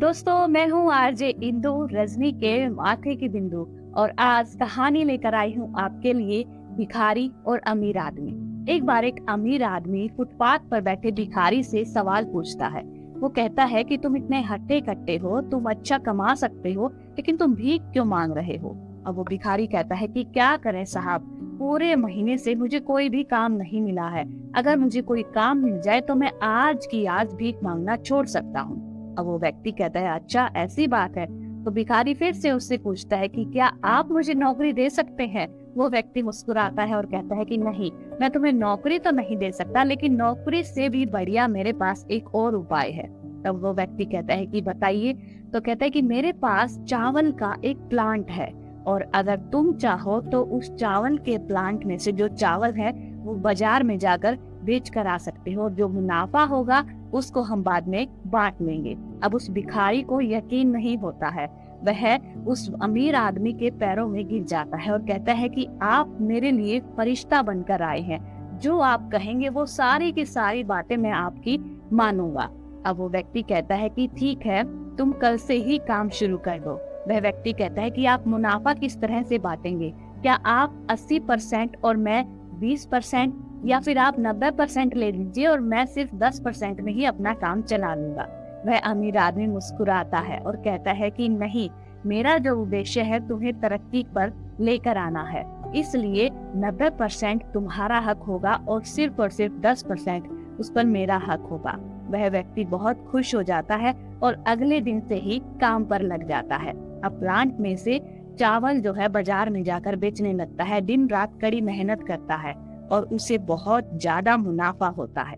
दोस्तों, मैं हूँ आरजे इंदु, रजनी के माथे की बिंदु। और आज कहानी लेकर आई हूँ आपके लिए भिखारी और अमीर आदमी। एक बार एक अमीर आदमी फुटपाथ पर बैठे भिखारी से सवाल पूछता है। वो कहता है कि तुम इतने हट्टे कट्टे हो, तुम अच्छा कमा सकते हो, लेकिन तुम भीख क्यों मांग रहे हो। अब वो भिखारी कहता है कि क्या करें साहब, पूरे महीने से मुझे कोई भी काम नहीं मिला है। अगर मुझे कोई काम मिल जाए तो मैं आज की आज भीख मांगना छोड़ सकता हूँ। अब वो व्यक्ति कहता है, अच्छा ऐसी बात है। तो भिखारी फिर से उससे पूछता है कि क्या आप मुझे नौकरी दे सकते हैं। वो व्यक्ति मुस्कुराता है और कहता है कि नहीं, मैं तुम्हें नौकरी तो नहीं दे सकता, लेकिन नौकरी से भी बढ़िया मेरे पास एक और उपाय है। तब वो व्यक्ति कहता है कि बताइए। तो कहता है कि मेरे पास चावल का एक प्लांट है, और अगर तुम चाहो तो उस चावल के प्लांट में से जो चावल है वो बाजार में जाकर बेच कर आ सकते हो। जो मुनाफा होगा उसको हम बाद में बांट लेंगे। अब उस भिखारी को यकीन नहीं होता है। वह उस अमीर आदमी के पैरों में गिर जाता है और कहता है कि आप मेरे लिए फरिश्ता बनकर आए हैं, जो आप कहेंगे वो सारी की सारी बातें मैं आपकी मानूंगा। अब वो व्यक्ति कहता है कि ठीक है, तुम कल से ही काम शुरू कर दो। वह व्यक्ति कहता है कि आप मुनाफा किस तरह से बांटेंगे, क्या आप 80% और मैं 20%, या फिर आप 90% ले लीजिए और मैं सिर्फ 10% में ही अपना काम चला लूंगा। वह अमीर आदमी मुस्कुराता है और कहता है कि नहीं, मेरा जो उद्देश्य है तुम्हें तरक्की पर लेकर आना है, इसलिए 90% तुम्हारा हक होगा और सिर्फ 10% उस पर मेरा हक होगा। वह व्यक्ति बहुत खुश हो जाता है और अगले दिन से ही काम पर लग जाता है। अब प्लांट में से चावल जो है बाजार में जाकर बेचने लगता है। दिन रात कड़ी मेहनत करता है और उसे बहुत ज्यादा मुनाफा होता है।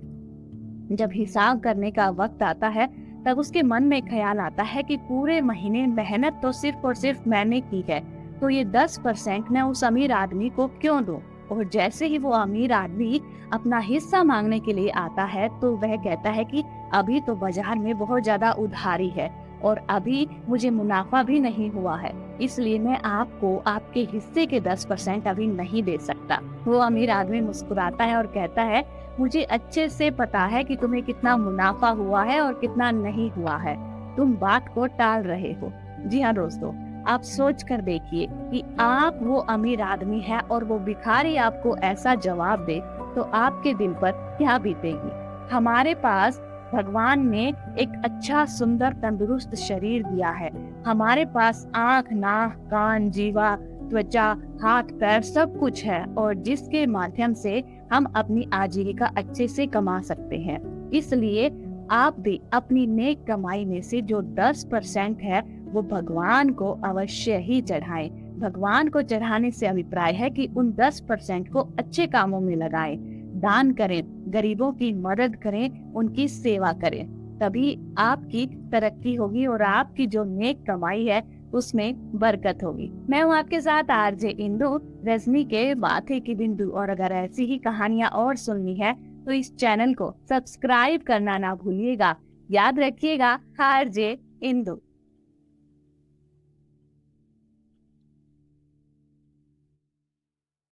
जब हिसाब करने का वक्त आता है तब उसके मन में ख्याल आता है कि पूरे महीने मेहनत तो सिर्फ और सिर्फ मैंने की है, तो ये 10% मैं उस अमीर आदमी को क्यों दूं। और जैसे ही वो अमीर आदमी अपना हिस्सा मांगने के लिए आता है तो वह कहता है कि अभी तो बाजार में बहुत ज्यादा उधारी है और अभी मुझे मुनाफा भी नहीं हुआ है, इसलिए मैं आपको आपके हिस्से के 10% अभी नहीं दे सकता। वो अमीर आदमी मुस्कुराता है और कहता है, मुझे अच्छे से पता है कि तुम्हें कितना मुनाफा हुआ है और कितना नहीं हुआ है, तुम बात को टाल रहे हो। जी हाँ दोस्तों, आप सोच कर देखिए कि आप वो अमीर आदमी है और वो भिखारी आपको ऐसा जवाब दे तो आपके दिल पर क्या बीतेगी। हमारे पास भगवान ने एक अच्छा सुंदर तंदुरुस्त शरीर दिया है। हमारे पास आँख, नाक, कान, जीवा, त्वचा, हाथ, पैर सब कुछ है, और जिसके माध्यम से हम अपनी आजीविका अच्छे से कमा सकते हैं। इसलिए आप भी अपनी नेक कमाई में से जो 10% है वो भगवान को अवश्य ही चढ़ाएं। भगवान को चढ़ाने से अभिप्राय है कि उन 10% को अच्छे कामों में लगाएं, दान करें, गरीबों की मदद करें, उनकी सेवा करें। तभी आपकी तरक्की होगी और आपकी जो नेक कमाई है उसमें बरकत होगी। मैं हूँ आपके साथ आरजे इंदु, रजनी के माथे की बिंदु। और अगर ऐसी ही कहानियां और सुननी है तो इस चैनल को सब्सक्राइब करना ना भूलिएगा। याद रखिएगा, आरजे इंदु।